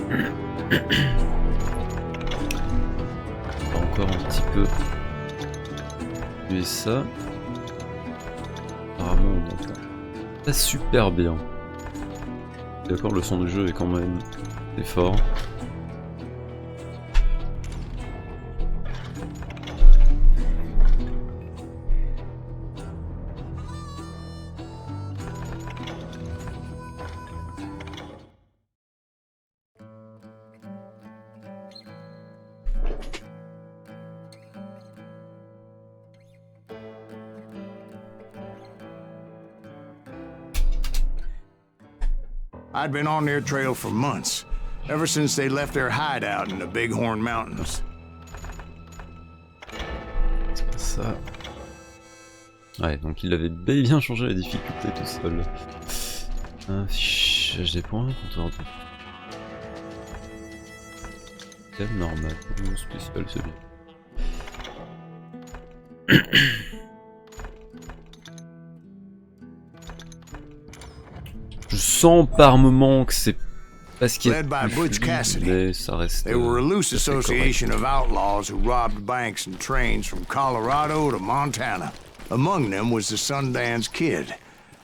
On va encore un petit peu tuer ça. Apparemment on entend pas super bien. D'accord, le son du jeu est quand même très fort. I'd been on their trail for months, ever since they left their hideout in the Bighorn Mountains. C'est ça. Ouais, donc il avait bel et bien changé la difficulté tout seul. Affichage des points, compteur de... Thème normal, ou spécial, c'est bien. Je sens par moment que c'est parce qu'il y a plus fluide, mais ça reste... They were a loose association of outlaws who robbed banks and trains from Colorado to Montana. Among them was the Sundance Kid,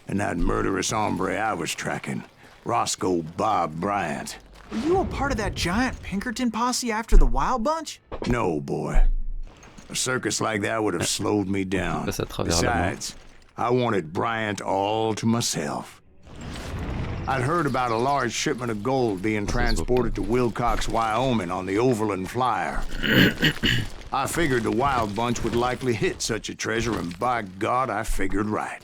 and that murderous hombre I was tracking, Roscoe Bob Bryant. Were you a part of that giant Pinkerton posse after the Wild Bunch? No, boy. A circus like that would have slowed me down. Besides, I wanted Bryant all to myself. I'd heard about a large shipment of gold being transported to Wilcox, Wyoming on the Overland Flyer. I figured the Wild Bunch would likely hit such a treasure, and by God, I figured right.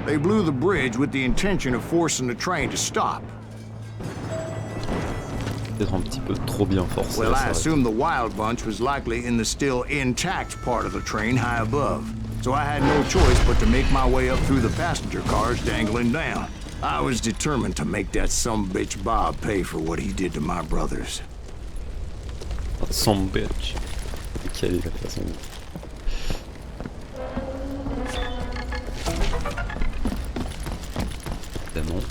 They blew the bridge with the intention of forcing the train to stop. Peut-être un petit peu trop bien forcé. Well, I assumed the Wild Bunch was likely in the still intact part of the train high above. So I had no choice but to make my way up through the passenger cars dangling down. I was determined to make that sumbitch Bob pay for what he did to my brothers. Sumbitch. Quelle est la façon de... Évidemment.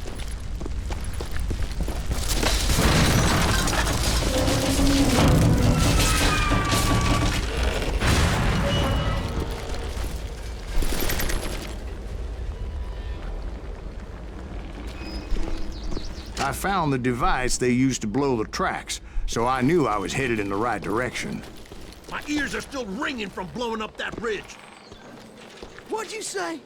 I found the device they used to blow the tracks, so I knew I was headed in the right direction. My ears are still ringing from blowing up that ridge. What'd you say?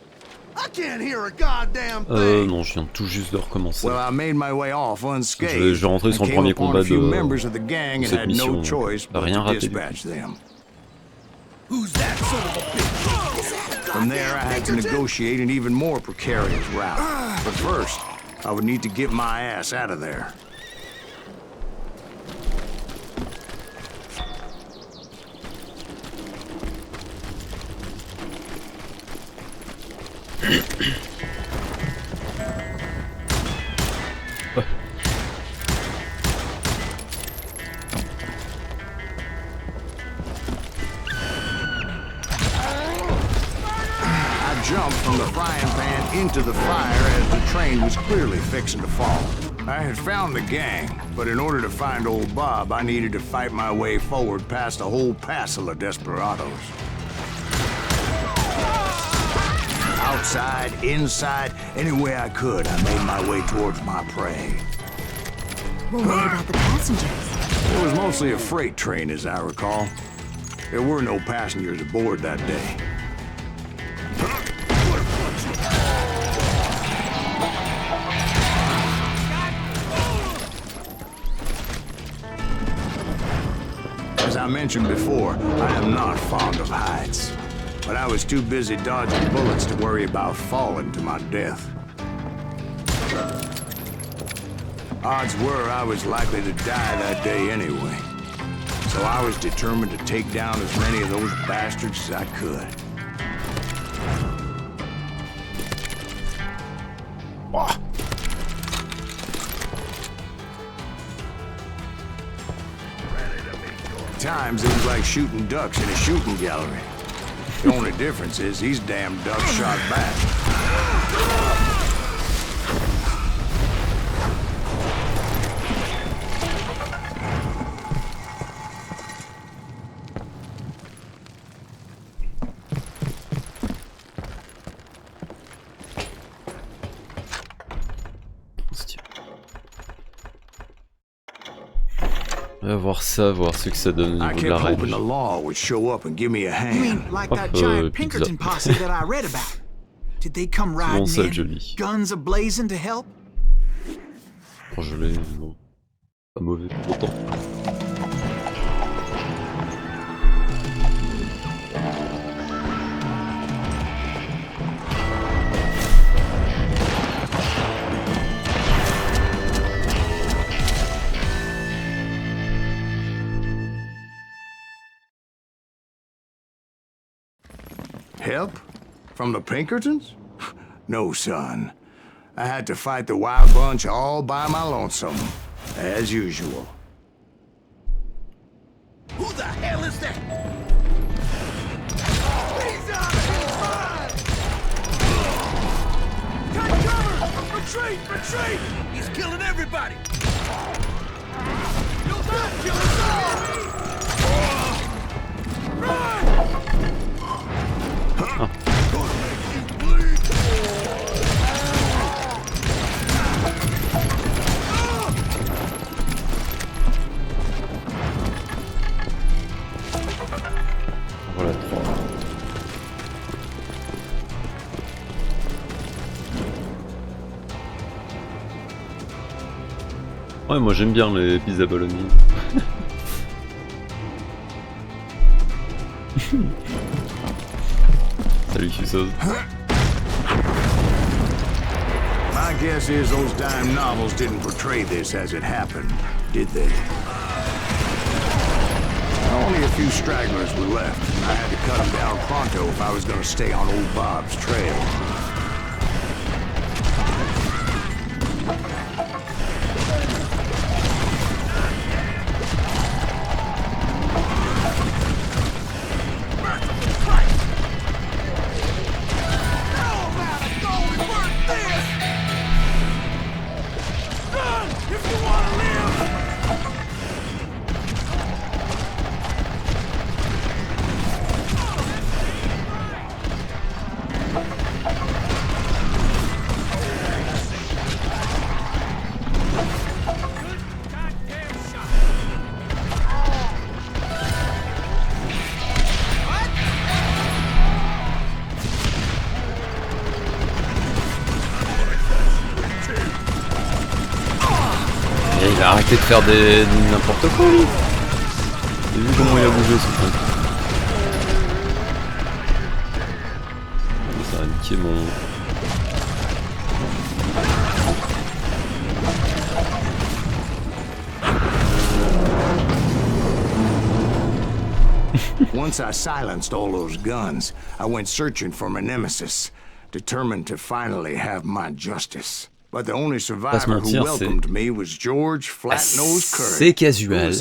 I can't hear a goddamn thing. Non, je viens tout juste de recommencer. Well, I made my way off unscathed. Je vais rentrer sur le premier combat de cette mission. Rien raté. Who's that son of a bitch? From there, I had to negotiate an even more precarious route. But first, I would need to get my ass out of there. Jumped from the frying pan into the fire as the train was clearly fixing to fall. I had found the gang, but in order to find old Bob, I needed to fight my way forward past a whole passel of desperados. Outside, inside, any way I could, I made my way towards my prey. Well, what about the passengers? It was mostly a freight train, as I recall. There were no passengers aboard that day. As I mentioned before, I am not fond of heights. But I was too busy dodging bullets to worry about falling to my death. Odds were I was likely to die that day anyway. So I was determined to take down as many of those bastards as I could. Times it was like shooting ducks in a shooting gallery. The only difference is he's damn duck shot back. On va voir ça, voir ce que ça donne au niveau de la range. You mean like that giant Pinkerton posse that I read about? Did they come riding in, guns a-blazing to help? Oh, je l'ai, non. Pas mauvais pour autant. Help? From the Pinkertons? No, son. I had to fight the Wild Bunch all by my lonesome, as usual. Who the hell is that? He's out of his mind! Got cover! Retreat! Retreat! He's killing everybody! You'll not kill us all! Run! Voilà, 3. Ouais, moi j'aime bien les pizzas bolognaises. Salut Cusos. My guess is those dime novels didn't portray this as it happened, did they? Only a few stragglers were left, and I had to cut them down pronto if I was going to stay on old Bob's trail. Il a arrêté de faire des n'importe quoi lui. J'ai vu comment il a bougé ce truc. Ça a niqué mon... Once I silenced all those guns, I went searching for my nemesis, determined to finally have my justice. But the only survivor who welcomed me was George Flat-Nosed Curry. C'est casual.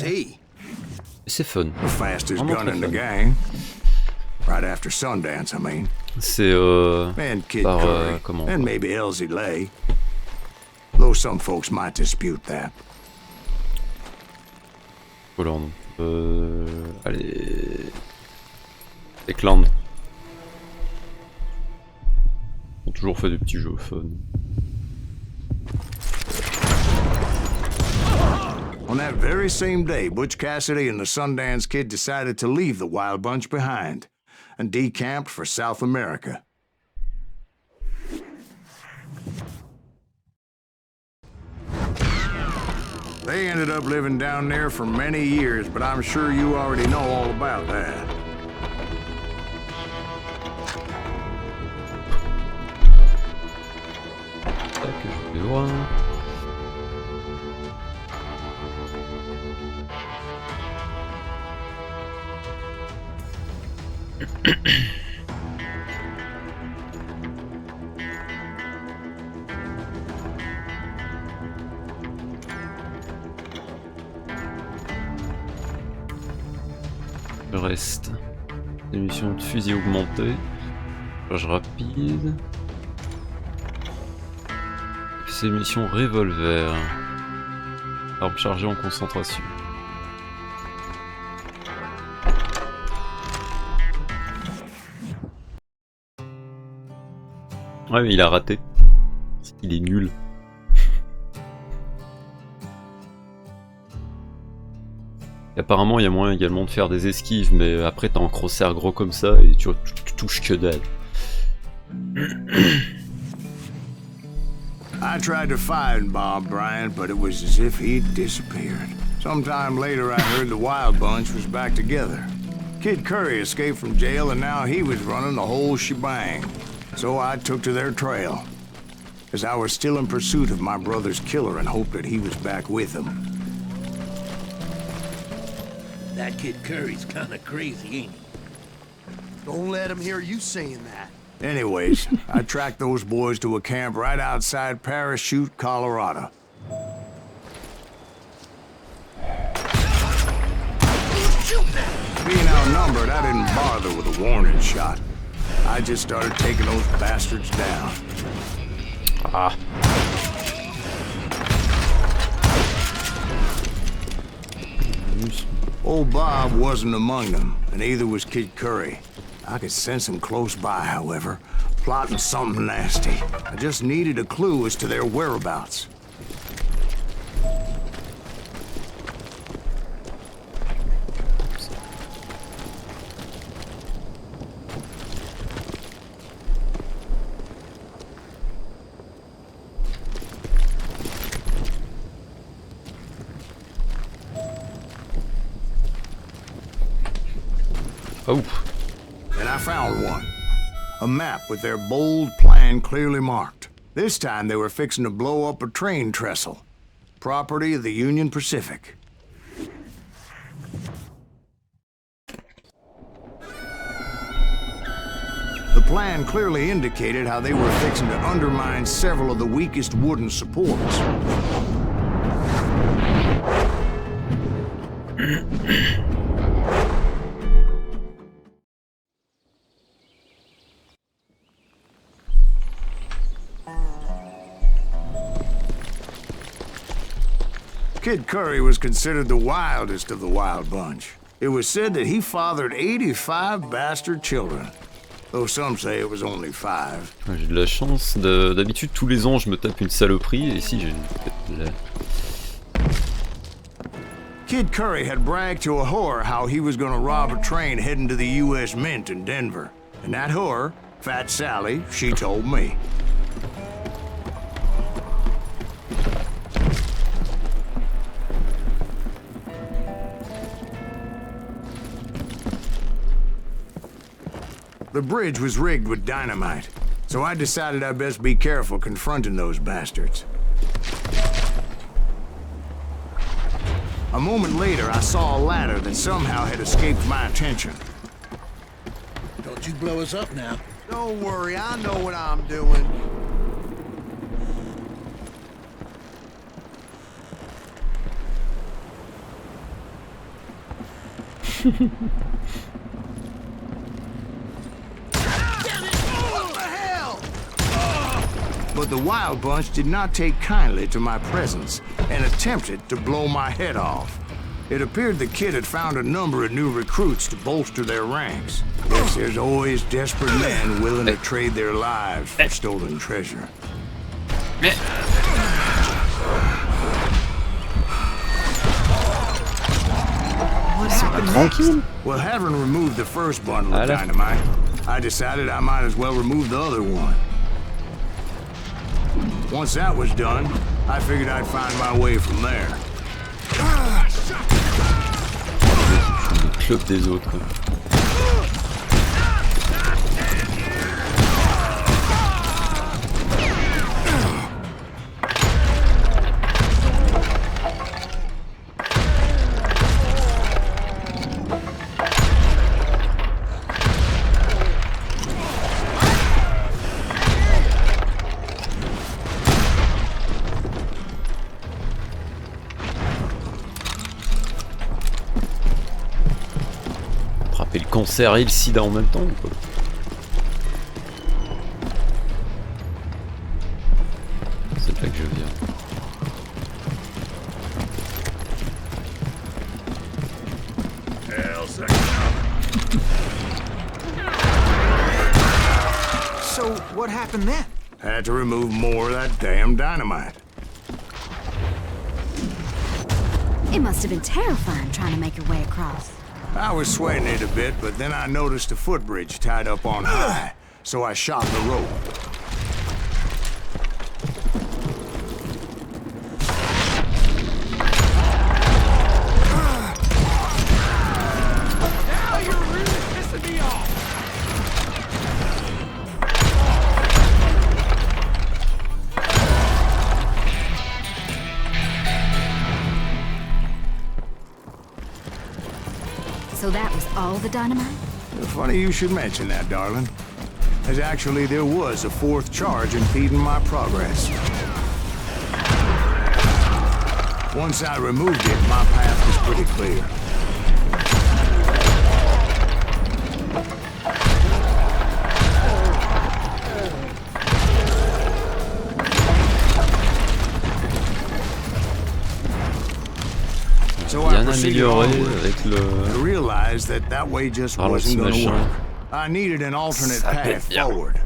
C'est fun. The fastest gun in the gang. Right after Sundance, I mean. C'est and Kid par Curry, comment? and maybe Elsie Lay. Though some folks might dispute that. Voilà, donc. Allez. Les clans. On a toujours fait des petits jeux fun. On that very same day, Butch Cassidy and the Sundance Kid decided to leave the Wild Bunch behind and decamped for South America. They ended up living down there for many years, but I'm sure you already know all about that. Le reste. Émission de fusil augmentée. Charge rapide. C'est émission revolver. Arme chargée en concentration. Ouais mais il a raté. Il est nul. Et apparemment il y a moyen également de faire des esquives, mais après t'as un crosshair gros comme ça et tu touches que dalle. I tried to find Bob Bryant, but it was as if he'd disappeared. Sometime later I heard the Wild Bunch was back together. Kid Curry escaped from jail and now he was running the whole shebang. So I took to their trail, as I was still in pursuit of my brother's killer and hoped that he was back with him. That Kid Curry's kinda crazy, ain't he? Don't let him hear you saying that. Anyways, I tracked those boys to a camp right outside Parachute, Colorado. Being outnumbered, I didn't bother with a warning shot. I just started taking those bastards down. Ah. Old Bob wasn't among them, and neither was Kid Curry. I could sense him close by, however, plotting something nasty. I just needed a clue as to their whereabouts. Oh. And I found one. A map with their bold plan clearly marked. This time they were fixing to blow up a train trestle. Property of the Union Pacific. The plan clearly indicated how they were fixing to undermine several of the weakest wooden supports. Kid Curry was considered the wildest of the Wild Bunch. It was said that he fathered 85 bastard children, though some say it was only 5. J'ai de la chance. D'habitude, tous les ans, je me tape une saloperie, et ici, j'ai la... Kid Curry had bragged to a whore how he was gonna rob a train heading to the U.S. Mint in Denver. And that whore, Fat Sally, she told me. The bridge was rigged with dynamite, so I decided I'd best be careful confronting those bastards. A moment later, I saw a ladder that somehow had escaped my attention. Don't you blow us up now. Don't worry, I know what I'm doing. But the Wild Bunch did not take kindly to my presence and attempted to blow my head off. It appeared the kid had found a number of new recruits to bolster their ranks. Yes, there's always desperate men willing to trade their lives for stolen treasure. What happened next? Well, having removed the first bundle of dynamite, I decided I might as well remove the other one. Once that was done, I figured I'd find my way from there. Le club des autres. attraper le cancer et le sida en même temps ou quoi? C'est là que je viens. So, what happened then? Had to remove more of that damn dynamite. It must have been terrifying trying to make your way across. I was sweating it a bit, but then I noticed a footbridge tied up on high, so I shot the rope. Now you're really pissing me off! So that was all the dynamite? Funny you should mention that, darling. As actually there was a fourth charge impeding my progress. Once I removed it, my path was pretty clear. So I proceeded onward. I realized that that way just wasn't going to work. I needed an alternate path forward.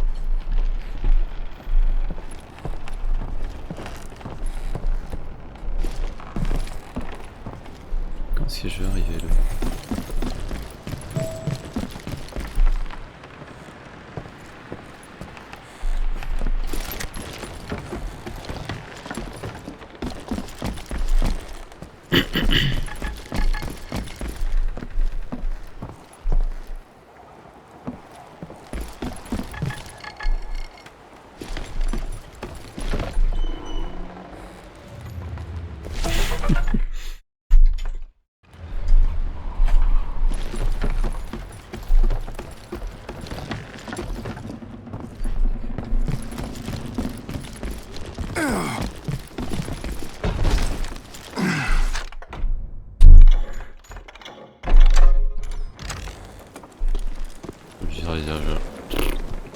Quand est-ce que je vais arriver là?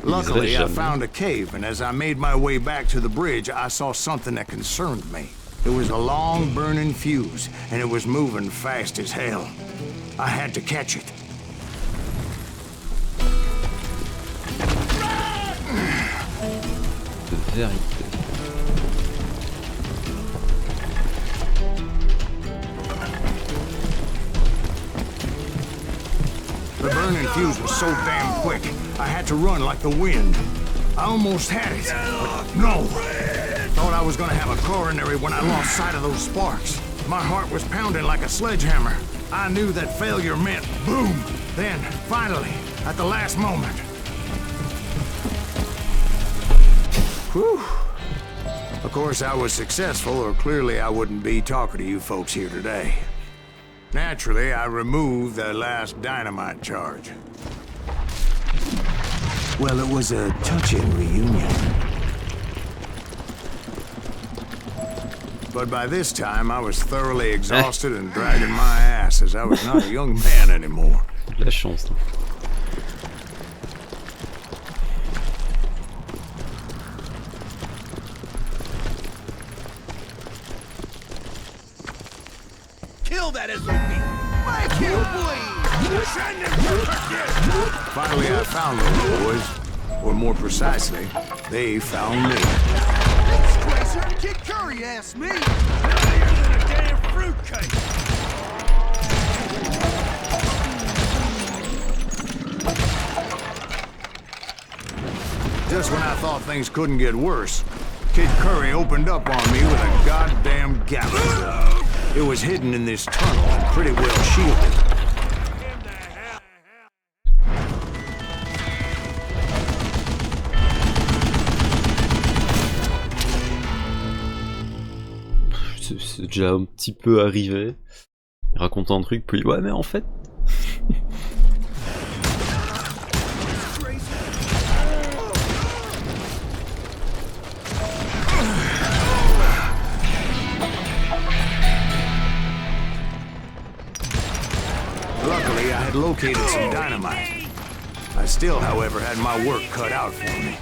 Luckily, I found a cave, and as I made my way back to the bridge, I saw something that concerned me. It was a long burning fuse, and it was moving fast as hell. I had to catch it. De vérité. The burning fuse was so damn quick, I had to run like the wind. I almost had it, but no. Thought I was gonna have a coronary when I lost sight of those sparks. My heart was pounding like a sledgehammer. I knew that failure meant boom. Then, finally, at the last moment. Whew. Of course, I was successful, or clearly I wouldn't be talking to you folks here today. Naturally, I removed the last dynamite charge. Well, it was a touching reunion. But by this time, I was thoroughly exhausted and dragging my ass as I was not a young man anymore. La chance. Kill that SOB! Make him bleed! Send him to Finally, I found those boys. Or more precisely, they found me. This Tracer, Kid Curry asked me! Higher than a damn fruitcake! Just when I thought things couldn't get worse, Kid Curry opened up on me with a goddamn gallows. It was hidden in this tunnel and pretty well shielded. C'est déjà un petit peu arrivé. Il raconte un truc, puis ouais, mais en fait. Luckily, I had located some dynamite. I still, however, had my work cut out for me.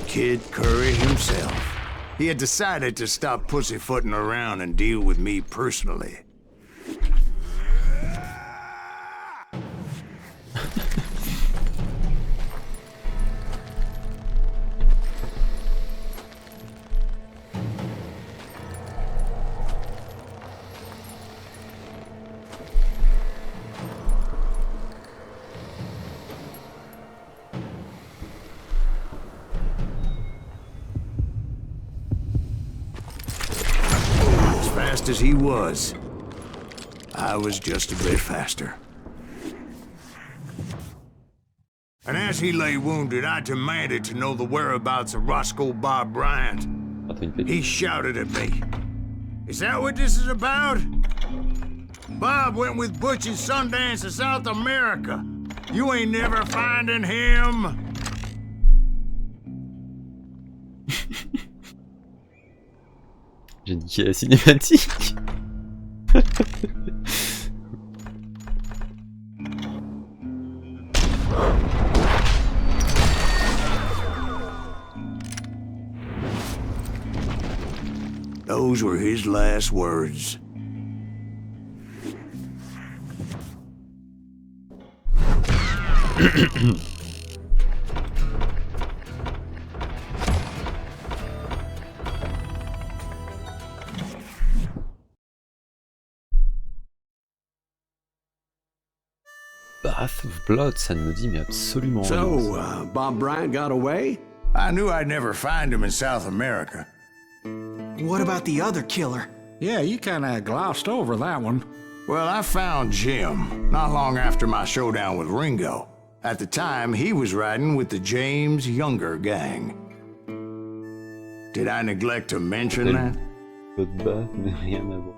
Kid Curry himself. He had decided to stop pussyfooting around and deal with me personally. As he was, I was just a bit faster. And as he lay wounded, I demanded to know the whereabouts of Roscoe Bob Bryant. He shouted at me, "Is that what this is about? Bob went with Butch and Sundance to South America. You ain't never finding him." J'ai niqué la cinématique. Those were his last words. Bath of Blood, ça ne me dit mais absolument rien. So, Bob Bryant got away? I knew I'd never find him in South America. What about the other killer? Yeah, you kinda glossed over that one. Well, I found Jim not long after my showdown with Ringo. At the time, he was riding with the James Younger gang. Did I neglect to mention that? Votre Bath, mais rien à voir.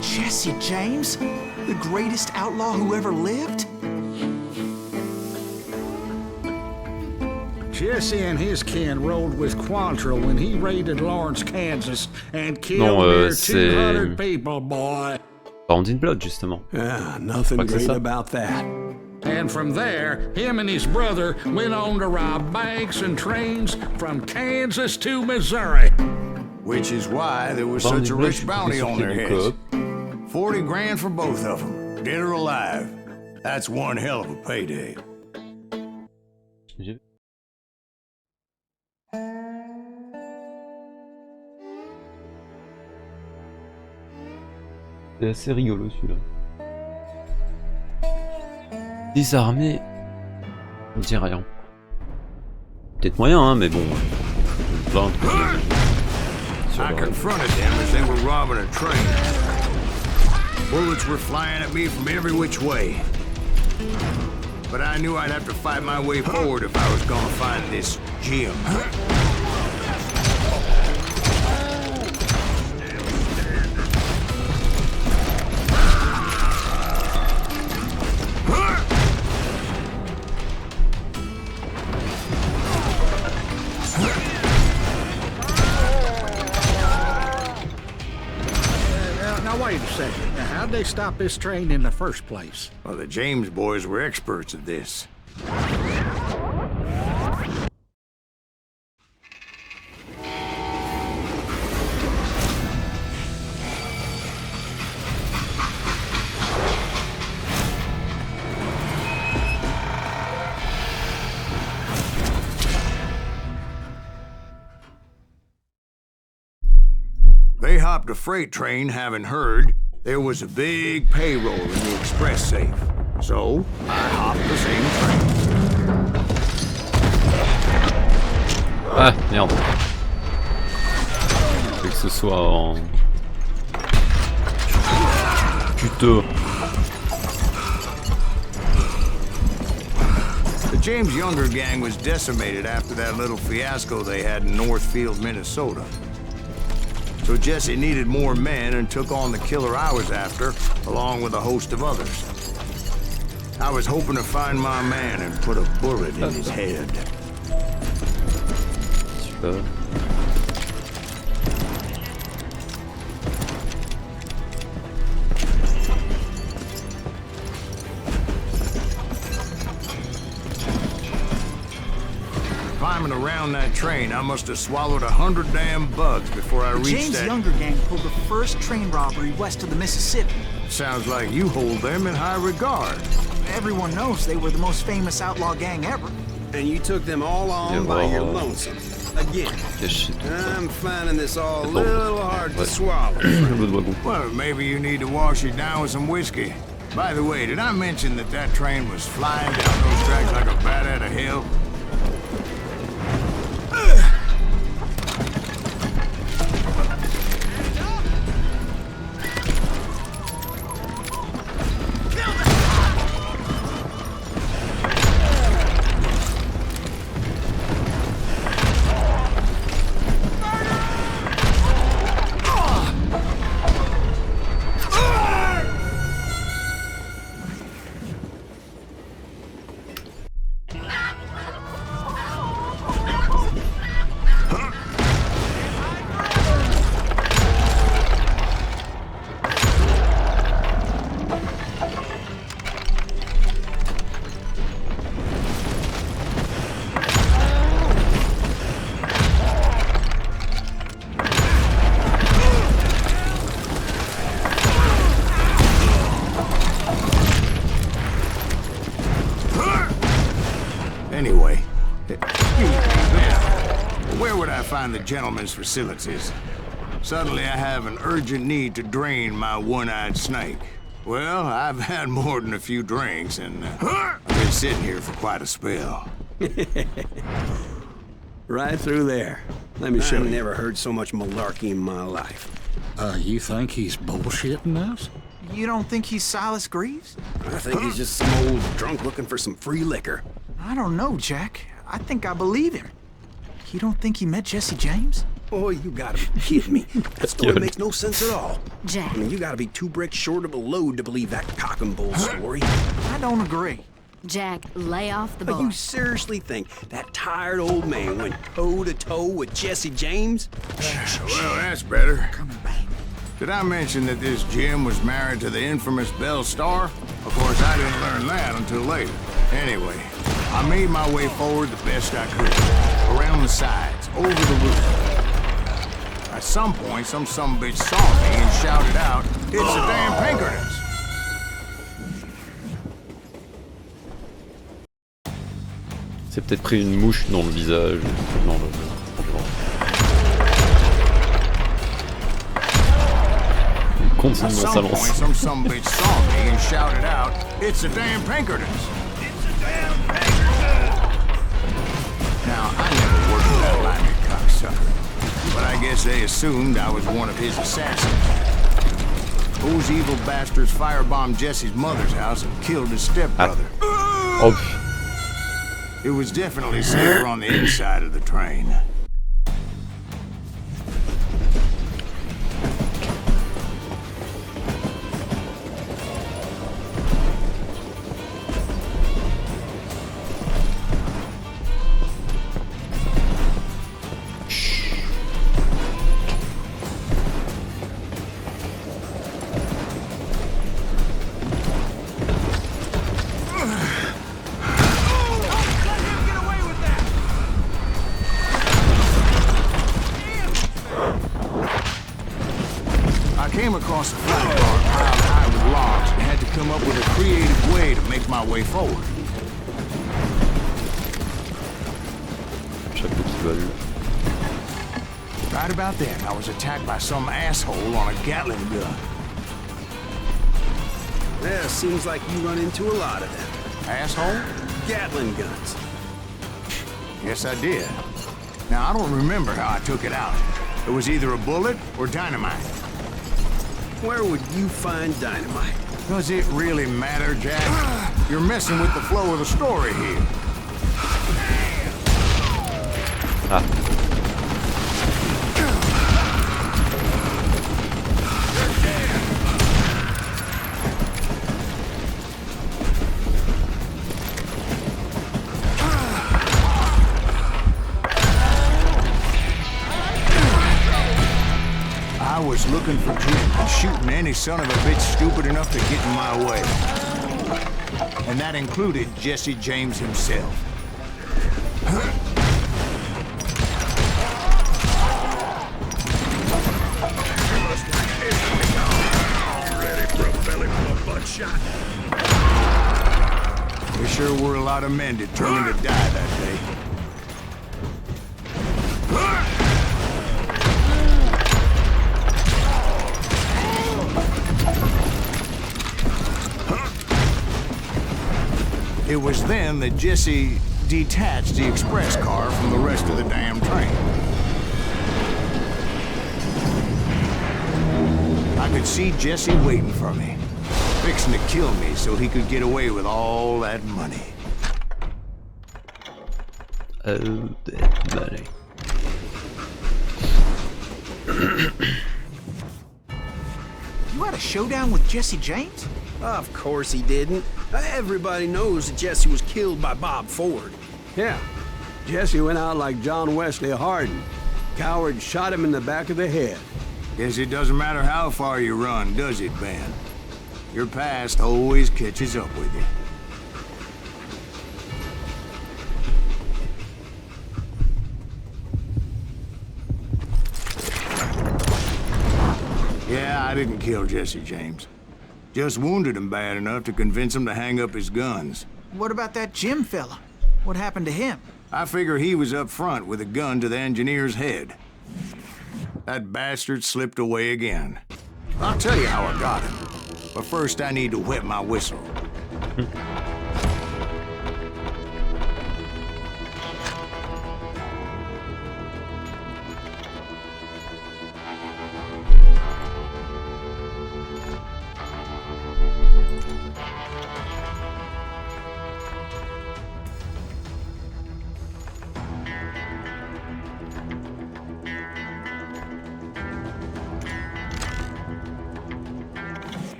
Jesse James? The greatest outlaw who ever lived? Jesse and his kin rode with Quantrill when he raided Lawrence, Kansas, and killed near 200 people, boy. Bound in Blood, justement. Yeah, nothing great about that. And from there, him and his brother went on to rob banks and trains from Kansas to Missouri. Which is why there was such a rich bounty on their heads. 40 grand for both of them, dead or alive. That's one hell of a payday. C'est assez rigolo celui-là. Désarmé, on dit rien. Peut-être moyen, hein, mais bon. I confronted them as they were robbing a train. Bullets were flying at me from every which way. But I knew I'd have to fight my way forward if I was gonna find this Jim. Wait a second. Now, how'd they stop this train in the first place? Well, the James boys were experts at this. They hopped a freight train having heard there was a big payroll in the express safe. So, I hopped the same train. Ah, merde. Fait que ce soit en... Putain. The James Younger gang was decimated after that little fiasco they had in Northfield, Minnesota. So Jesse needed more men and took on the killer I was after, along with a host of others. I was hoping to find my man and put a bullet in his head. Super. Climbing around that train, I must have swallowed 100 damn bugs before I reached James that... Younger gang pulled the first train robbery west of the Mississippi. Sounds like you hold them in high regard. Everyone knows they were the most famous outlaw gang ever. And you took them all on by your lonesome. Again. I'm finding this all a little hard to swallow. Well, maybe you need to wash it down with some whiskey. By the way, did I mention that that train was flying down those tracks like a bat out of hell? Anyway, where would I find the gentleman's facilities? Suddenly I have an urgent need to drain my one-eyed snake. Well, I've had more than a few drinks, and I've been sitting here for quite a spell. Right through there. Let me show you. I've never heard so much malarkey in my life. You think he's bullshitting us? You don't think he's Silas Greaves? I think he's just some old drunk looking for some free liquor. I don't know, Jack. I think I believe him. You don't think he met Jesse James? Oh, you gotta be kidding me. That story makes no sense at all. Jack. I mean, you gotta be 2 bricks short of a load to believe that cock and bull story. I don't agree. Jack, lay off the But bar. you seriously think that tired old man went toe-to-toe with Jesse James? Well, that's better. Coming back. Did I mention that this Jim was married to the infamous Belle Starr? Of course, I didn't learn that until later. Anyway, I made my way forward the best I could. Around the sides, over the roof. At some point, some sumbitch saw me and shouted out, "It's the damn Pinkertons!" C'est peut-être pris une mouche dans le visage. Non, continue At sa some lance. point, some sumbitch saw me and shouted out, "It's the damn Pinkertons!" Now, I never worked with that lying cocksucker, but I guess they assumed I was one of his assassins. Those evil bastards firebombed Jesse's mother's house and killed his stepbrother. Oh. It was definitely safer on the inside of the train. Came across a flat bar piled high with logs and had to come up with a creative way to make my way forward. Chapeau qui vole. Right about then, I was attacked by some asshole on a Gatling gun. Yeah, seems like you run into a lot of them. Asshole? Gatling guns. Yes, I did. Now, I don't remember how I took it out. It was either a bullet or dynamite. Where would you find dynamite? Does it really matter, Jack? You're messing with the flow of the story here. I was looking for Jim and shooting any son of a bitch stupid enough to get in my way. And that included Jesse James himself. Ready for a belly full of buckshot? There sure were a lot of men determined to die that day. It was then that Jesse detached the express car from the rest of the damn train. I could see Jesse waiting for me, fixing to kill me so he could get away with all that money. Oh, that money. You had a showdown with Jesse James? Of course he didn't. Everybody knows that Jesse was killed by Bob Ford. Yeah. Jesse went out like John Wesley Hardin. Coward shot him in the back of the head. Guess it doesn't matter how far you run, does it, Ben? Your past always catches up with you. Yeah, I didn't kill Jesse James. Just wounded him bad enough to convince him to hang up his guns. What about that Jim fella? What happened to him? I figure he was up front with a gun to the engineer's head. That bastard slipped away again. I'll tell you how I got him. But first I need to wet my whistle.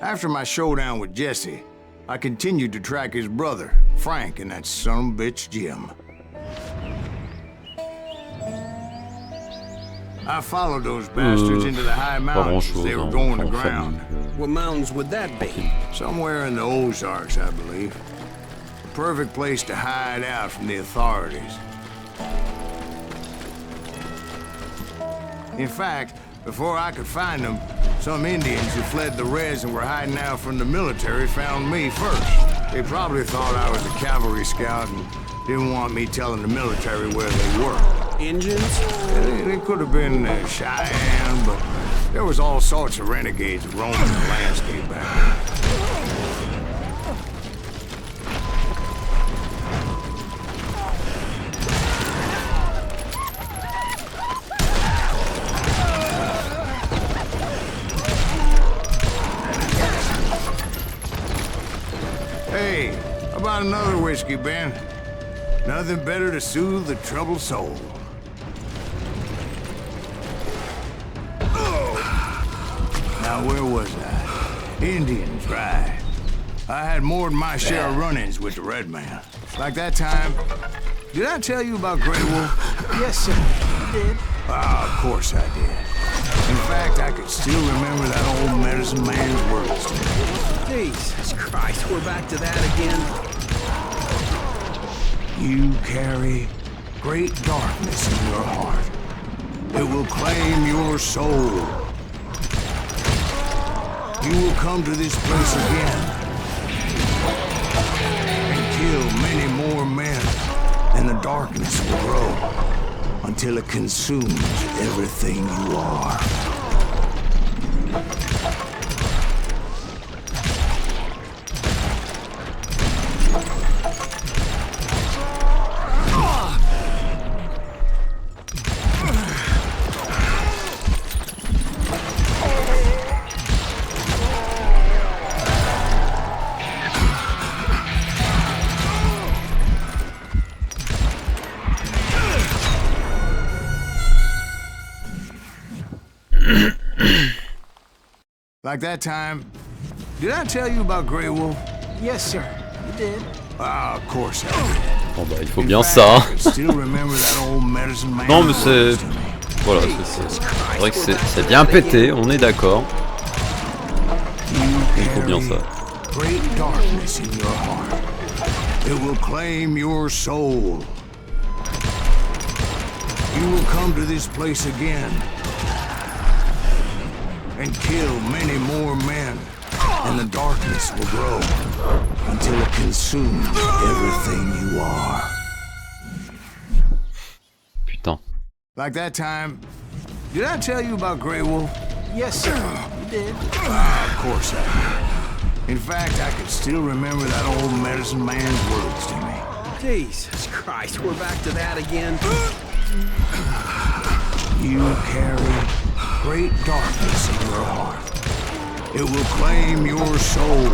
After my showdown with Jesse, I continued to track his brother, Frank, and that son of a bitch, Jim. I followed those bastards into the high mountains as they were going to ground. What mountains would that be? Somewhere in the Ozarks, I believe. Perfect place to hide out from the authorities. In fact, before I could find them, some Indians who fled the res and were hiding out from the military found me first. They probably thought I was a cavalry scout and didn't want me telling the military where they were. Indians? They could have been Cheyenne, but there was all sorts of renegades roaming the landscape back then. Hey, how about another whiskey, Ben? Nothing better to soothe the troubled soul. Now, where was I? Indians, right. I had more than my share of run-ins with the Red Man. Like that time... Did I tell you about Grey Wolf? Yes, sir. You did. Ah, of course I did. In fact, I could still remember that old medicine man's words to me. Jesus Christ, we're back to that again. You carry great darkness in your heart. It will claim your soul. You will come to this place again and kill many more men, and the darkness will grow until it consumes everything you are. Like that time, did I tell you about Grey Wolf? Yes, sir. You did. Ah, of course I did. Bon bah il faut bien ça. Non mais c'est... Voilà, c'est vrai que c'est bien pété, on est d'accord. Il faut bien ça. Great darkness in your heart. It will claim your soul. You will come to this place again and kill many more men, and the darkness will grow until it consumes everything you are. Putain. Like that time, did I tell you about Grey Wolf? Yes, sir. You did. Of course I did. In fact, I can still remember that old medicine man's words to me. Jesus Christ, we're back to that again. You carry great darkness in your heart. It will claim your soul.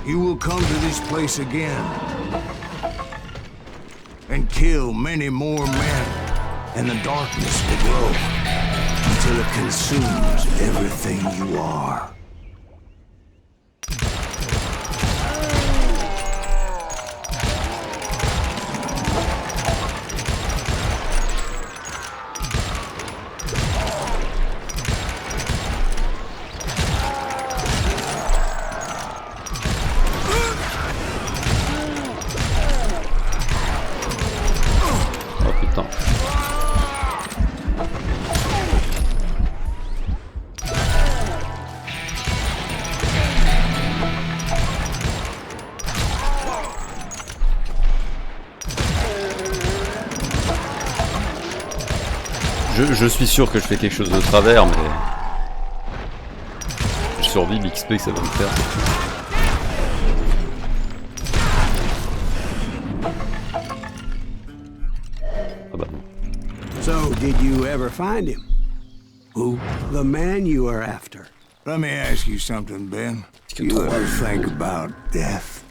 You will come to this place again and kill many more men, and the darkness will grow until it consumes everything you are. Je suis sûr que je fais quelque chose de travers, mais je survis l'XP que ça va me faire. Ah bah non. So, did you ever find him? Who? The man you are after. Let me ask you something, Ben. You ever think about death?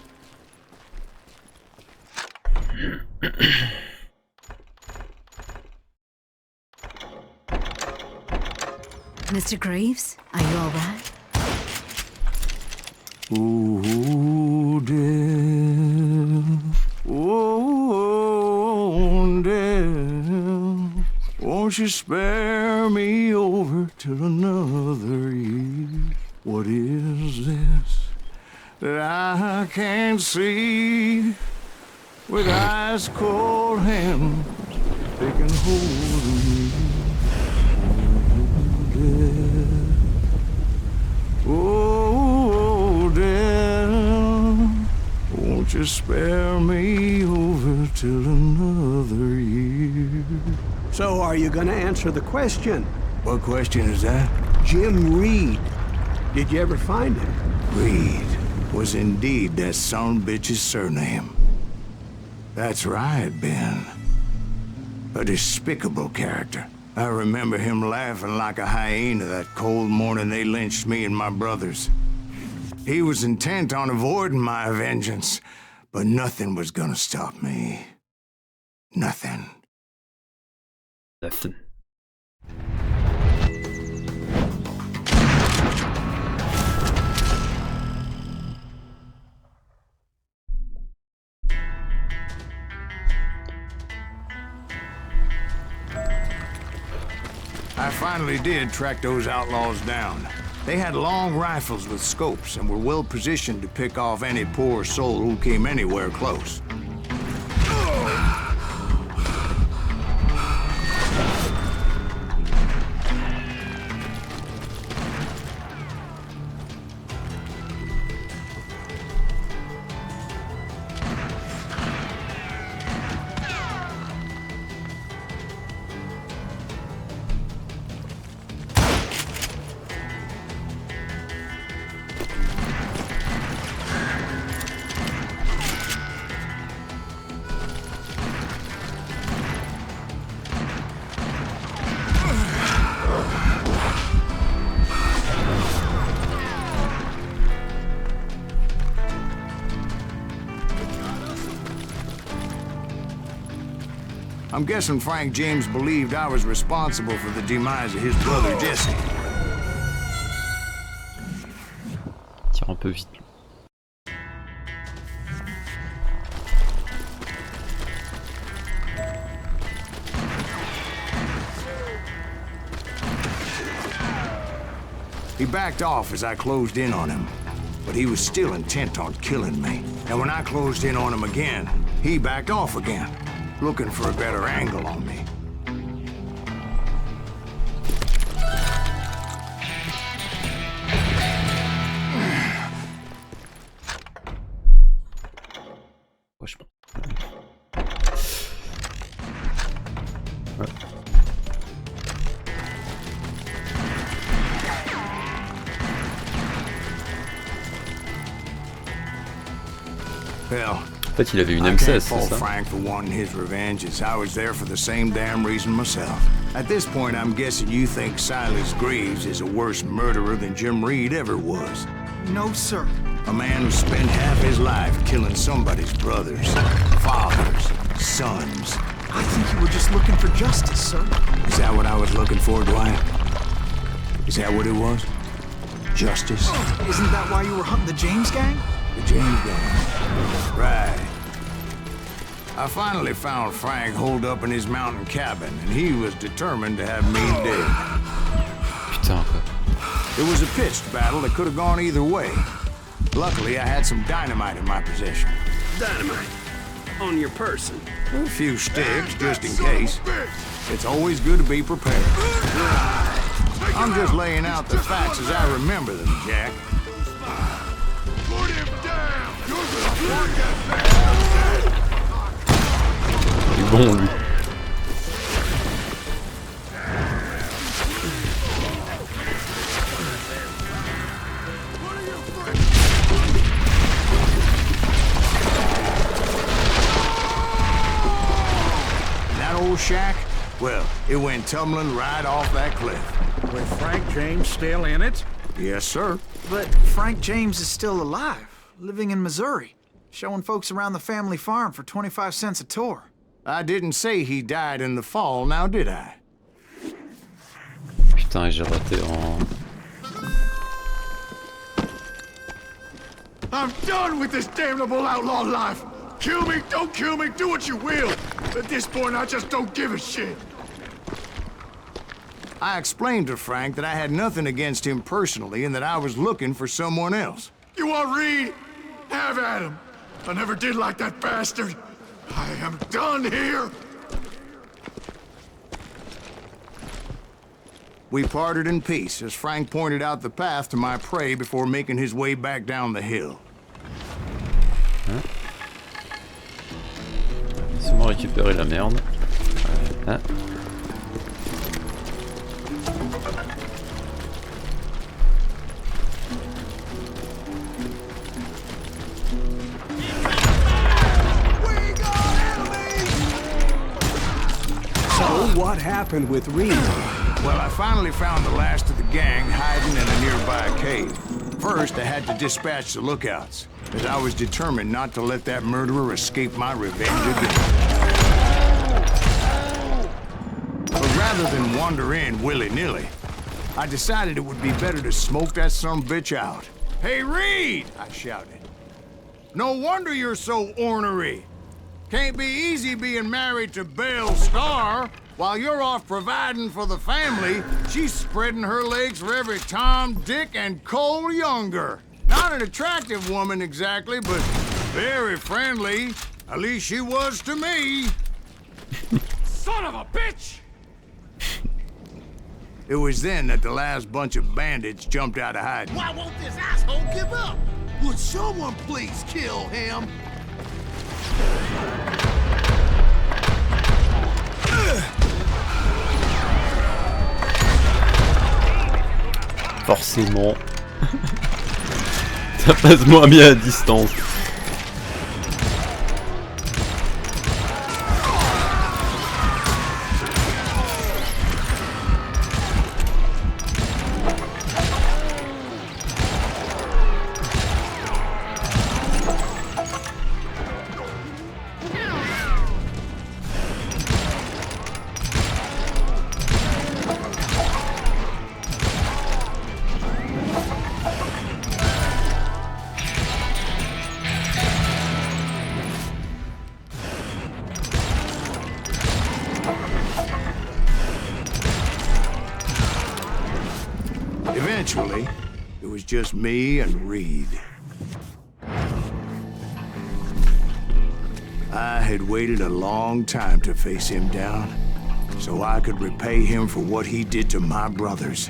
Mr. Greaves, are you all right? Oh, death. Oh, death. Won't you spare me over till another year? What is this that I can't see with ice cold hands taking hold of me? Oh, death, won't you spare me over till another year? So, are you gonna answer the question? What question is that? Jim Reed. Did you ever find him? Reed was indeed that son bitch's surname. That's right, Ben. A despicable character. I remember him laughing like a hyena that cold morning they lynched me and my brothers. He was intent on avoiding my vengeance, but nothing was gonna stop me. Nothing. Nothing. I finally did track those outlaws down. They had long rifles with scopes and were well positioned to pick off any poor soul who came anywhere close. I'm guessing Frank James believed I was responsible for the demise of his brother Jesse. Tire un peu vite. He backed off as I closed in on him, but he was still intent on killing me. And when I closed in on him again, he backed off again, looking for a better angle on me. Well, en fait, il avait une M16, c'est ça? Frank for wanting his revenge, as I was there for the same damn reason myself. At this point, I'm guessing you think Silas Greaves is a worse murderer than Jim Reed ever was. No, sir. A man who spent half his life killing somebody's brothers, fathers, sons. I think you were just looking for justice, sir. Is that what I was looking for, Dwight? Is that what it was? Justice? Isn't that why you were hunting the James gang? The James gang. Right. I finally found Frank holed up in his mountain cabin, and he was determined to have me dead. Putain, quoi. It was a pitched battle that could have gone either way. Luckily, I had some dynamite in my possession. Dynamite? On your person? A few sticks, just in case. It's always good to be prepared. I'm just laying out the facts as I remember them, Jack. Put him down! You're gonna want that Il est bon, lui. Old shack? Well, it went tumbling right off that cliff. With Frank James still in it? Yes, sir. But Frank James is still alive, living in Missouri, showing folks around the family farm for 25 cents a tour. I didn't say he died in the fall, now did I? Putain, j'ai raté en... I'm done with this damnable outlaw life! Kill me, don't kill me, do what you will! At this point, I just don't give a shit! I explained to Frank that I had nothing against him personally and that I was looking for someone else. You want Reed? Have at him! I never did like that bastard! I am done here! We parted in peace as Frank pointed out the path to my prey before making his way back down the hill. Hein? Laisse-moi récupérer la merde. Hein? So what happened with Reed? Well, I finally found the last of the gang hiding in a nearby cave. First, I had to dispatch the lookouts, as I was determined not to let that murderer escape my revenge again. But rather than wander in willy-nilly, I decided it would be better to smoke that sumbitch out. Hey, Reed! I shouted. No wonder you're so ornery. Can't be easy being married to Belle Starr. While you're off providing for the family, she's spreading her legs for every Tom, Dick, and Cole Younger. Not an attractive woman exactly, but very friendly. At least she was to me. Son of a bitch! It was then that the last bunch of bandits jumped out of hiding. Why won't this asshole give up? Would someone please kill him? Forcément. Ça passe moins bien à distance. Eventually, it was just me and Reed. I had waited a long time to face him down, so I could repay him for what he did to my brothers.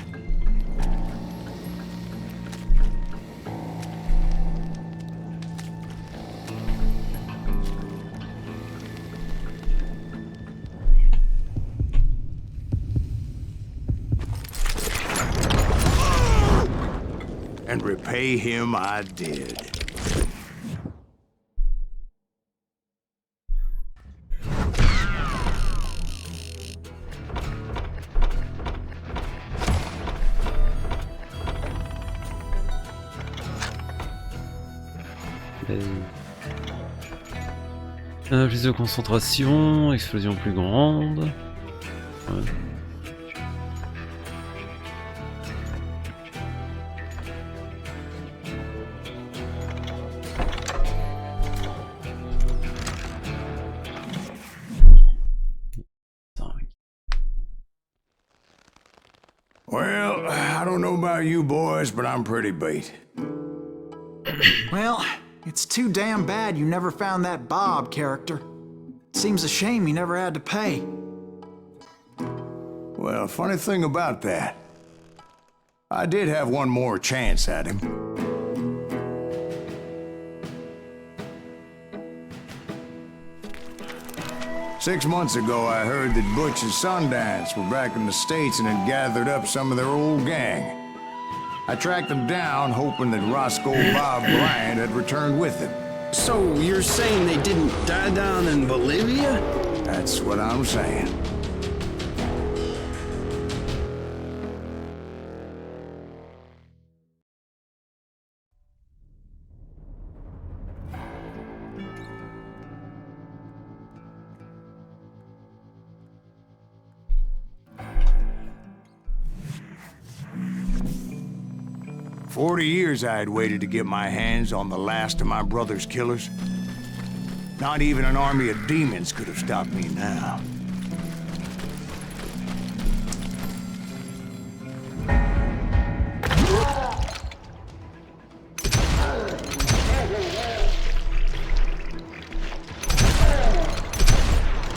And repay him I did. Prise de concentration, explosion plus grande. Ouais. Well, I don't know about you boys, but I'm pretty beat. Well, it's too damn bad you never found that Bob character. Seems a shame he never had to pay. Well, funny thing about that, I did have one more chance at him. Six months ago, I heard that Butch and Sundance were back in the States and had gathered up some of their old gang. I tracked them down, hoping that Roscoe Bob Bryant had returned with them. So you're saying they didn't die down in Bolivia? That's what I'm saying. For 40 years I had waited to get my hands on the last of my brother's killers. Not even an army of demons could have stopped me now.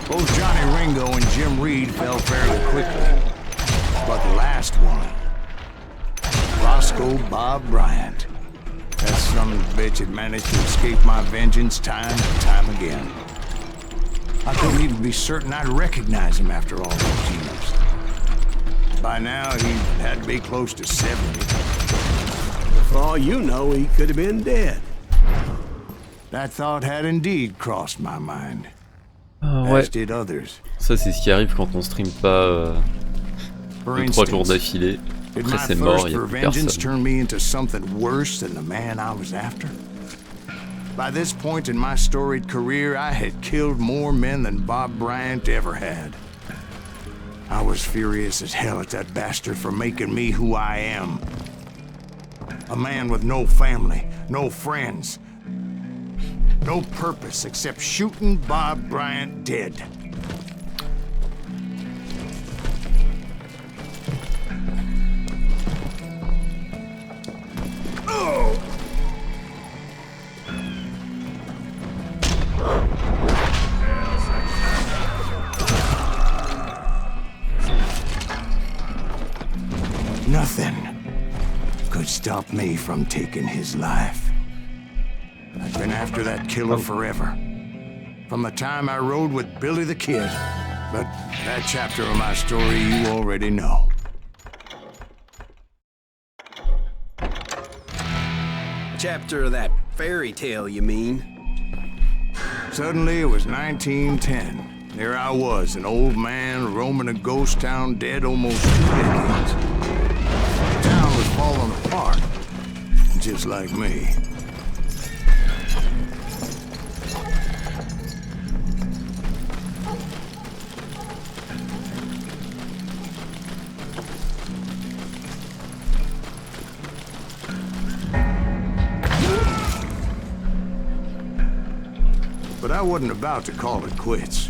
Both Johnny Ringo and Jim Reed fell fairly quickly. But the last one, Roscoe Bob Bryant. That son of a bitch had managed to escape my vengeance time and time again. I couldn't even be certain I'd recognize him after all those years. By now, he had to be close to 70. For all you know, he could have been dead. That thought had indeed crossed my mind. Ouais. As did others. Ça, c'est ce qui arrive quand on stream pas 2-3 jours d'affilée. Après c'est mort, il n'y a plus personne. Turn me into something worse than the man I was after? By this point in my storied career, I had killed more men than Bob Bryant ever had. I was furious as hell at that bastard for making me who I am. A man with no family, no friends, no purpose except shooting Bob Bryant dead. Nothing could stop me from taking his life. I've been after that killer forever. From the time I rode with Billy the Kid. But that chapter of my story you already know. Chapter of that fairy tale, you mean? Suddenly it was 1910. There I was, an old man roaming a ghost town dead almost 2 decades. The town was falling apart, just like me. But I wasn't about to call it quits.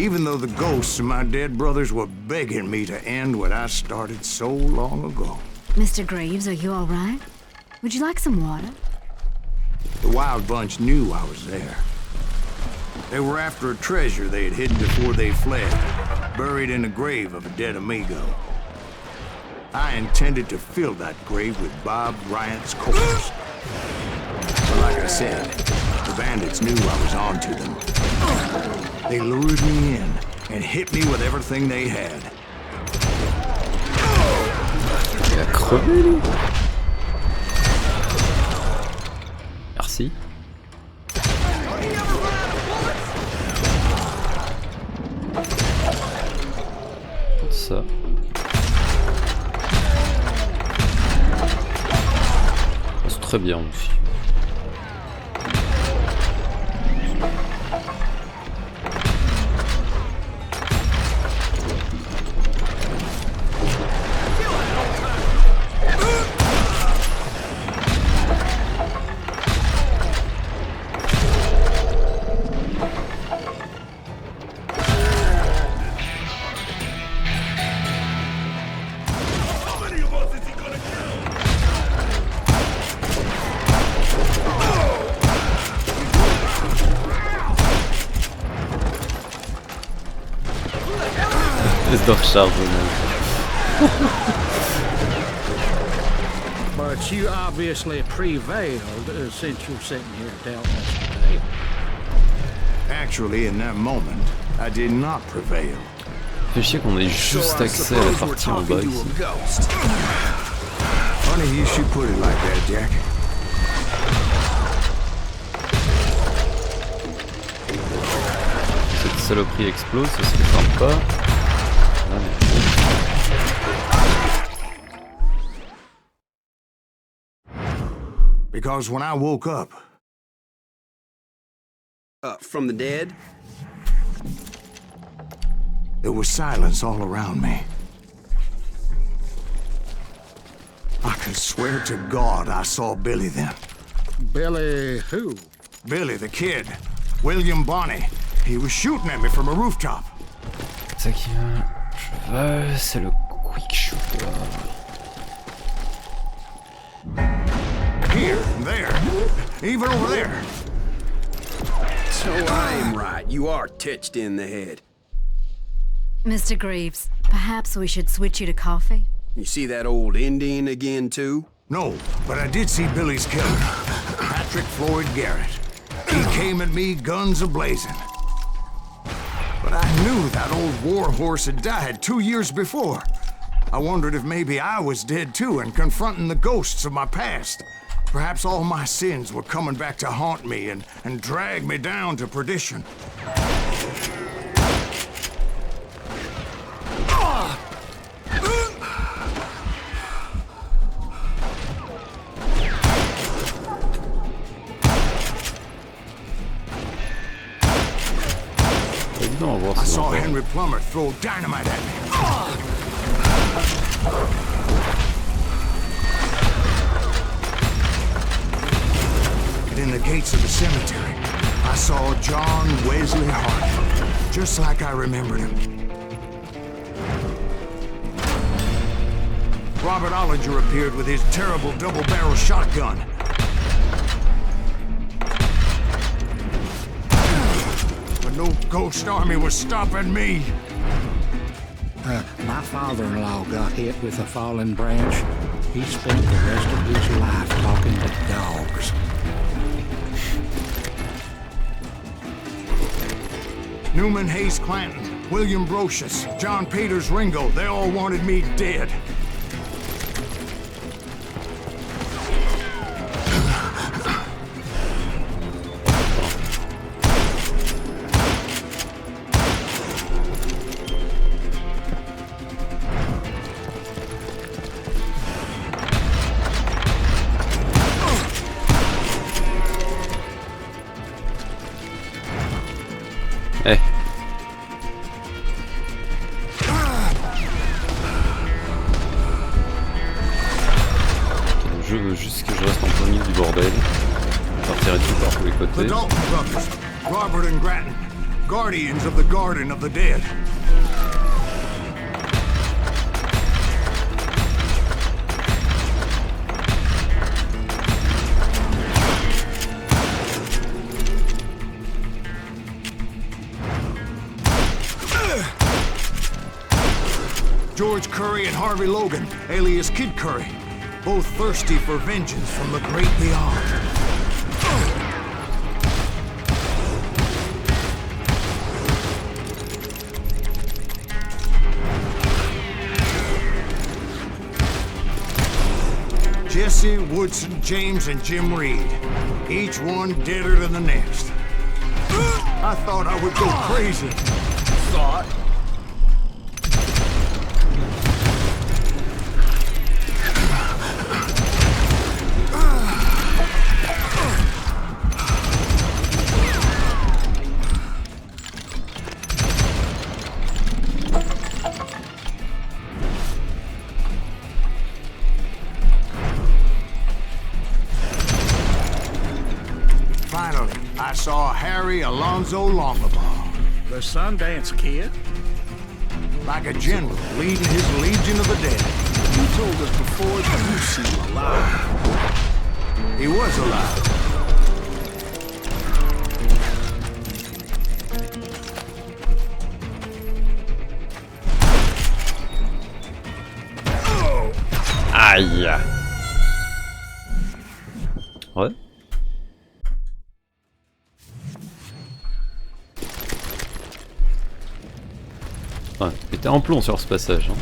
Even though the ghosts of my dead brothers were begging me to end what I started so long ago. Mr. Graves, are you all right? Would you like some water? The Wild Bunch knew I was there. They were after a treasure they had hidden before they fled, buried in the grave of a dead amigo. I intended to fill that grave with Bob Bryant's corpse. But like I said, the bandits knew I was on to them. They lured me in and hit me with everything they had. Merci. Ça. C'est très bien aussi. But you obviously prevailed since you're sitting here telling us today. Actually, in that moment, I did not prevail. Fait chier qu'on ait juste accès à la partie en bas ici. Funny you should put it like that, Jack. Cette saloperie explose, ça serait sympa. Because when I woke up... From the dead? There was silence all around me. I could swear to God I saw Billy then. Billy who? Billy the kid. William Bonney. He was shooting at me from a rooftop. C'est ça qui vient. Cheval, c'est le quick shooter. Here, there, even over there. So I am right. You are touched in the head. Mr. Graves, perhaps we should switch you to coffee? You see that old Indian again, too? No, but I did see Billy's killer, Patrick Floyd Garrett. He came at me guns a-blazing. But I knew that old war horse had died 2 years before. I wondered if maybe I was dead too and confronting the ghosts of my past. Perhaps all my sins were coming back to haunt me and drag me down to perdition. I saw Henry Plummer throw dynamite at me. And in the gates of the cemetery, I saw John Wesley Hart, just like I remembered him. Robert Ollinger appeared with his terrible double-barrel shotgun. But no ghost army was stopping me. My father-in-law got hit with a fallen branch. He spent the rest of his life talking to dogs. Newman Hayes Clanton, William Brocious, John Peters Ringo, they all wanted me dead. Eh. Le jeu veut juste que je reste en plein milieu du bordel. Partir et tout par tous les côtés. The Dalton brothers, Robert and Grattan. Guardians of the Garden of the Dead. George Curry and Harvey Logan, alias Kid Curry, both thirsty for vengeance from the great beyond. Jesse, Woodson, James, and Jim Reed, each one deader than the next. I thought I would go crazy. Thought? Finally, I saw Harry Alonzo Longabaugh. The Sundance Kid? Like a general leading his legion of the dead. You told us before that you see him alive. He was alive. Aïe. Ouais. Ouais, pété en plomb sur ce passage. Hein.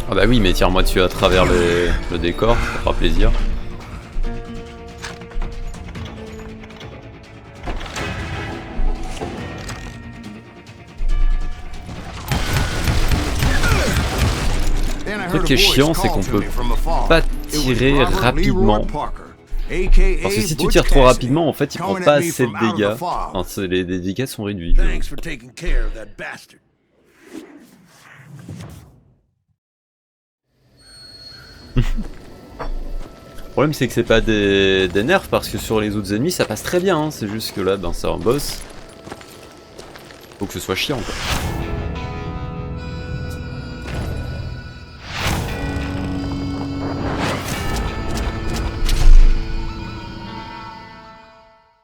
Ah bah oui, mais tire-moi dessus à travers le décor, ça fera plaisir. Le truc qui est chiant, c'est qu'on peut pas tirer rapidement. Parce que si tu tires trop rapidement, en fait, il prend pas assez de dégâts. Enfin, les dégâts sont réduits. Le problème c'est que c'est pas des nerfs parce que sur les autres ennemis ça passe très bien, hein. C'est juste que là ben, c'est un boss. Faut que ce soit chiant quoi.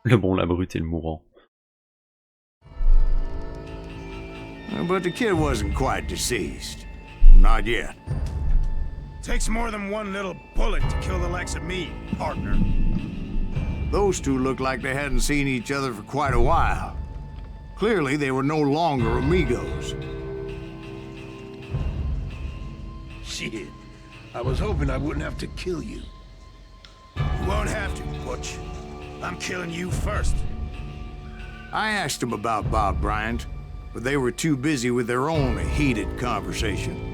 Le bon, la brute et le mourant. But the kid wasn't quite deceased. Not yet. Takes more than one little bullet to kill the likes of me, partner. Those two looked like they hadn't seen each other for quite a while. Clearly, they were no longer amigos. Shit. I was hoping I wouldn't have to kill you. You won't have to, Butch. I'm killing you first. I asked them about Bob Bryant, but they were too busy with their own heated conversation.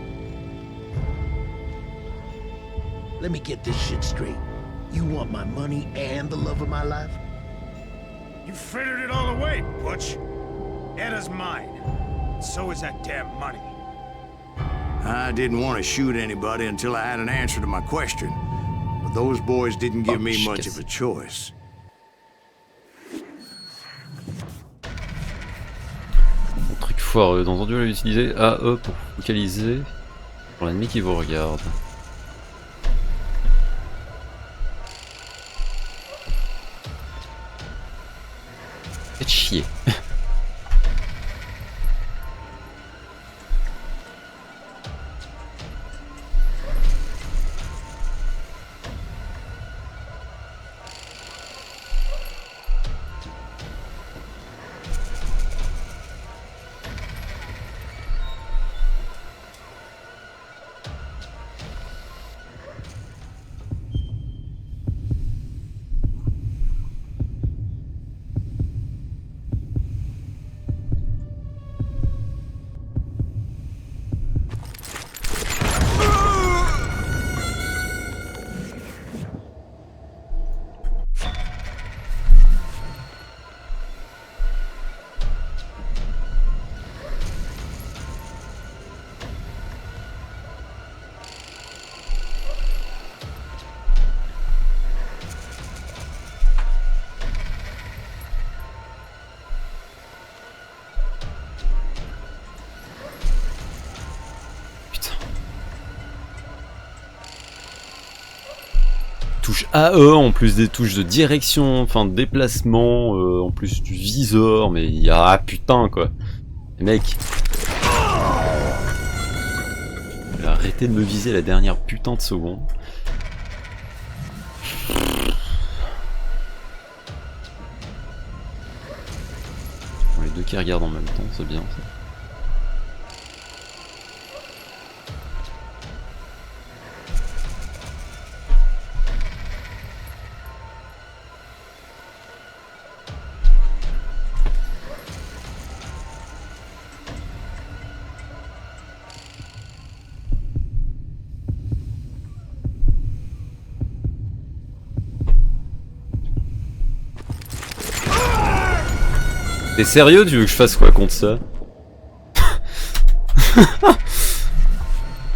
Let me get this shit straight. You want my money and the love of my life? You frittered it all away, Butch. Edda's mine. So is that damn money. I didn't want to shoot anybody until I had an answer to my question. But those boys didn't give me much of a choice. Un truc foireux. Dans un duel à utiliser AE pour focaliser. Pour l'ennemi qui vous regarde. Faites chier. Touche AE en plus des touches de direction, enfin de déplacement, en plus du viseur, mais il y a... Ah putain quoi. Les mecs. Arrêtez de me viser la dernière putain de seconde. Bon, les deux qui regardent en même temps, c'est bien ça. T'es sérieux, tu veux que je fasse quoi contre ça?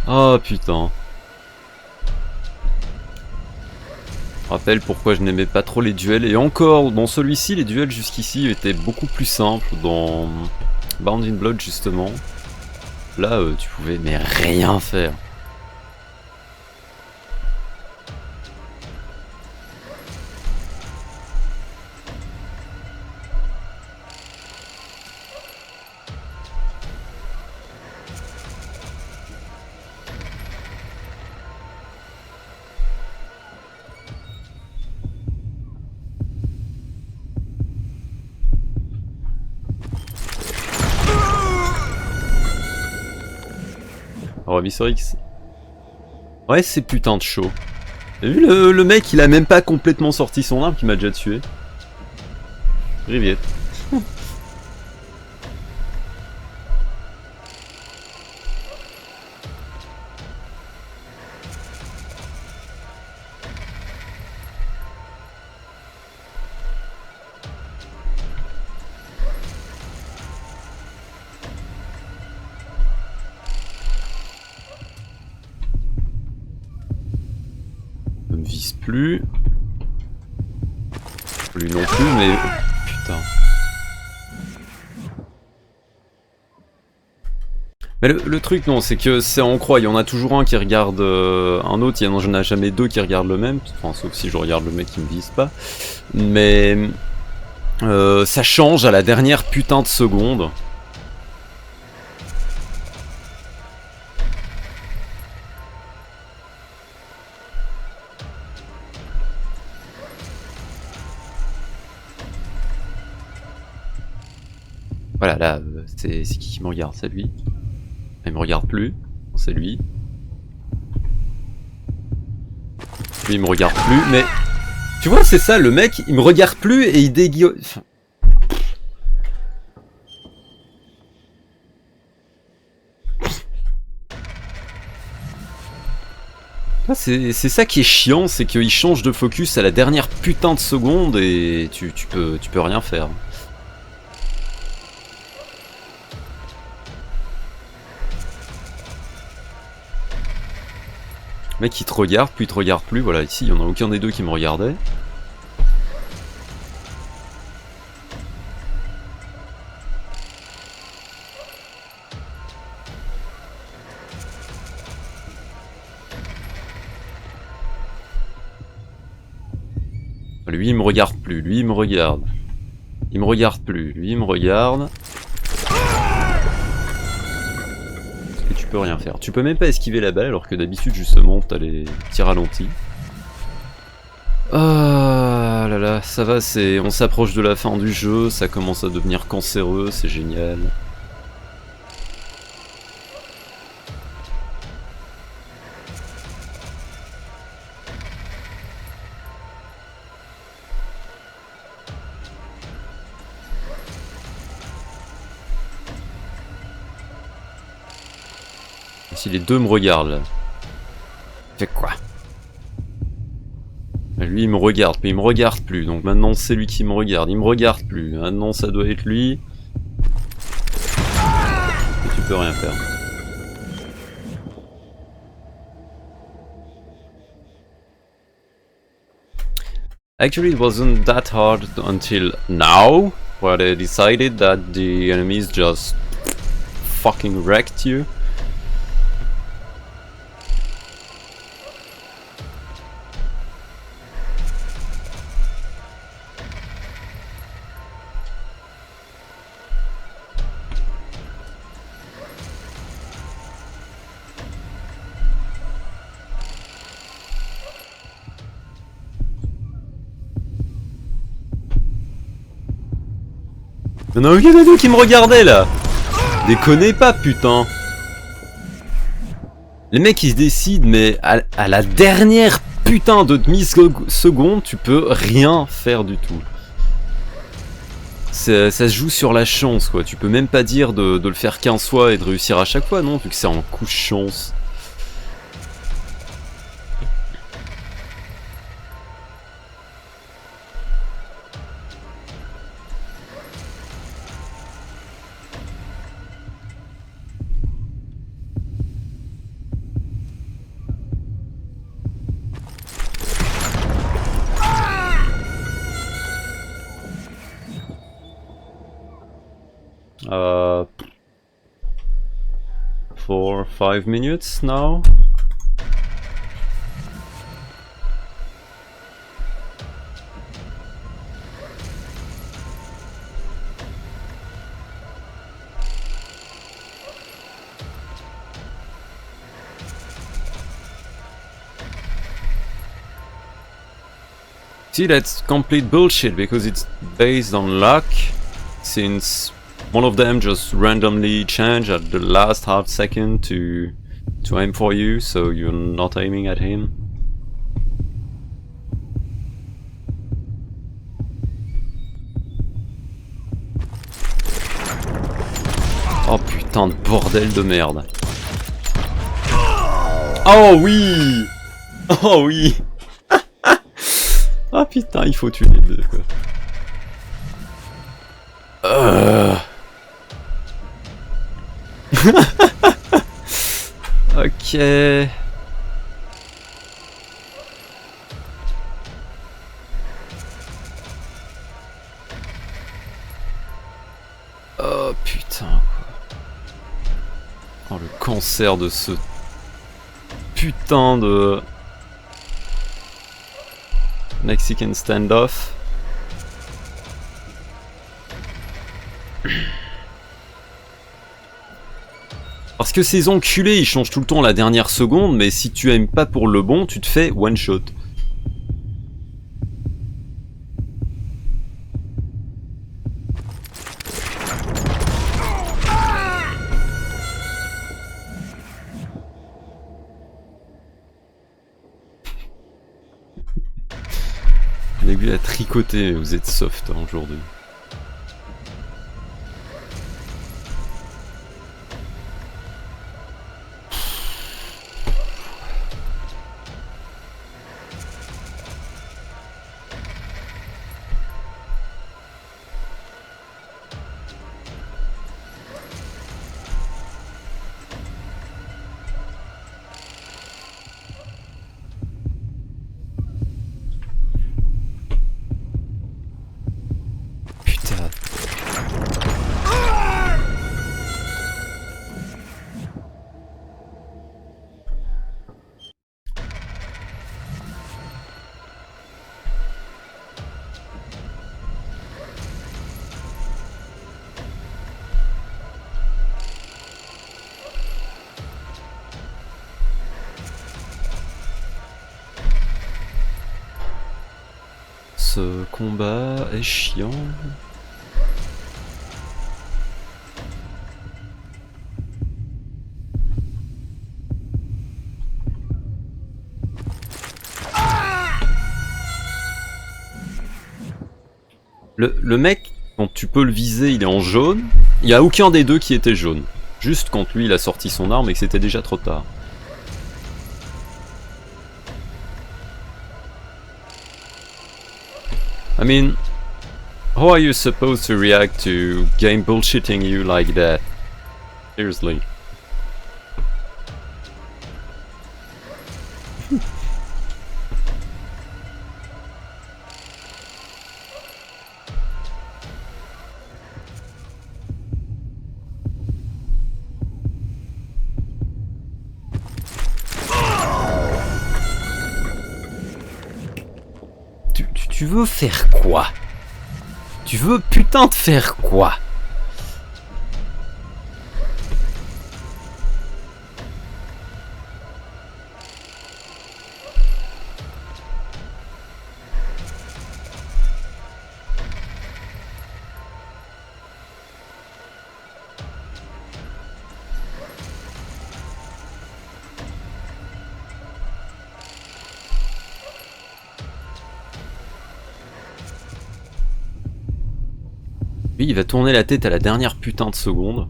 Oh putain. Rappelle pourquoi je n'aimais pas trop les duels. Et encore, dans celui-ci, les duels jusqu'ici étaient beaucoup plus simples. Dans Bound in Blood justement. Là, tu pouvais mais rien faire. Oh, Mr. X. Ouais, c'est putain de chaud. T'as vu le mec, il a même pas complètement sorti son arme qui m'a déjà tué. Riviette. Plus. Lui non plus, mais... Putain. Mais le truc, non, c'est que c'est en croix. Il y en a toujours un qui regarde un autre. Il n'y en a jamais deux qui regardent le même. Enfin, sauf si je regarde le mec qui me vise pas. Mais... ça change à la dernière putain de seconde. Voilà, là, c'est qui me regarde? C'est lui. Il me regarde plus. C'est lui. Lui, il me regarde plus, mais... Tu vois, c'est ça, le mec, il me regarde plus et il dégueule... Enfin... C'est ça qui est chiant, c'est qu'il change de focus à la dernière putain de seconde et tu peux rien faire. Le mec il te regarde, puis il te regarde plus, voilà, ici il n'y en a aucun des deux qui me regardait. Lui il me regarde plus, lui il me regarde. Il me regarde plus, lui il me regarde. Et tu peux rien faire. Tu peux même pas esquiver la balle alors que d'habitude justement t'as les petits ralentis. Ah là là, ça va, on s'approche de la fin du jeu, ça commence à devenir cancéreux, c'est génial. Si les deux me regardent là. Fait quoi? Lui il me regarde, mais il me regarde plus, donc maintenant c'est lui qui me regarde, il me regarde plus, maintenant ça doit être lui. Et tu peux rien faire. Actually it wasn't that hard until now, where they decided that the enemies just fucking wrecked you. Il y en a aucun des deux qui me regardait là. Déconnez pas putain. Les mecs ils se décident mais à la dernière putain de demi-seconde tu peux rien faire du tout. Ça se joue sur la chance quoi, tu peux même pas dire de le faire 15 fois et de réussir à chaque fois non, vu que c'est en coup de chance. For 5 minutes now. See, that's complete bullshit because it's based on luck, since one of them just randomly changed at the last half second to aim for you, so you're not aiming at him. Oh putain de bordel de merde. Oh oui. Oh oui. Ah putain, il faut tuer les deux quoi. Ok. Oh putain quoi. Oh le cancer de ce putain de Mexican standoff. Parce que ces enculés ils changent tout le temps la dernière seconde, mais si tu aimes pas pour le bon, tu te fais one shot. L'aiguille à tricoter, vous êtes soft hein, aujourd'hui. ce combat est chiant. Le mec, quand tu peux le viser, il est en jaune. Il n'y a aucun des deux qui était jaune. Juste quand lui, il a sorti son arme et que c'était déjà trop tard. I mean, how are you supposed to react to game bullshitting you like that? Seriously. Tu veux faire quoi? Tu veux putain de faire quoi? Lui, il va tourner la tête à la dernière putain de seconde.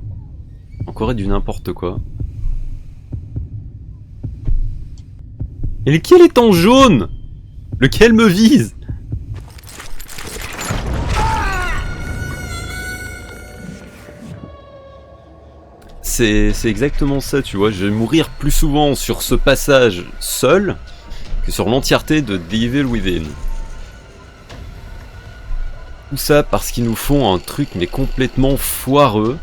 Encore du n'importe quoi. Et lequel est en jaune? Lequel me vise? C'est exactement ça, tu vois. Je vais mourir plus souvent sur ce passage seul que sur l'entièreté de The Evil Within. Tout ça parce qu'ils nous font un truc mais complètement foireux.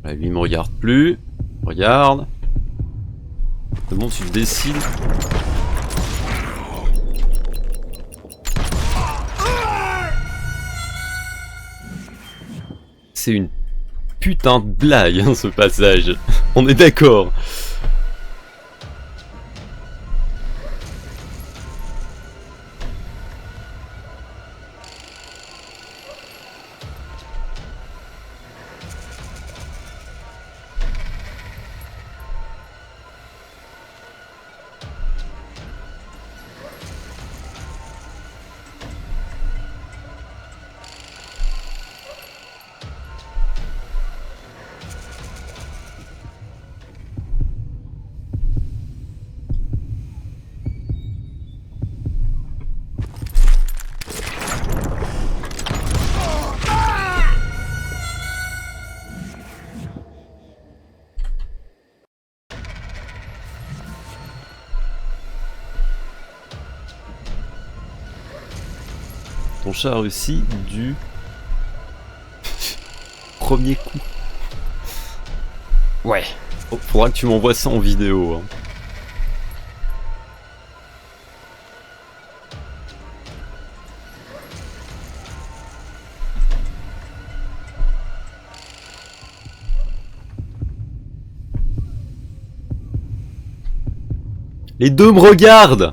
Là, lui il me regarde plus. Regarde. C'est bon, tu te décides. C'est une putain de blague, hein, ce passage. On est d'accord. Ton chat a réussi du premier coup. Ouais. Oh, faudra que tu m'envoies ça en vidéo. Hein. Les deux me regardent.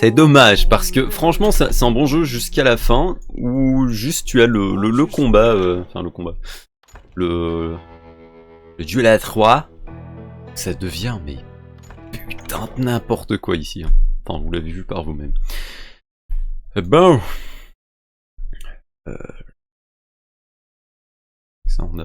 C'est dommage, parce que franchement, c'est un bon jeu jusqu'à la fin, où juste tu as le combat, enfin le combat, le duel à 3, ça devient, mais putain de n'importe quoi ici. Hein. Enfin, vous l'avez vu par vous-même. Bon. Ça, on a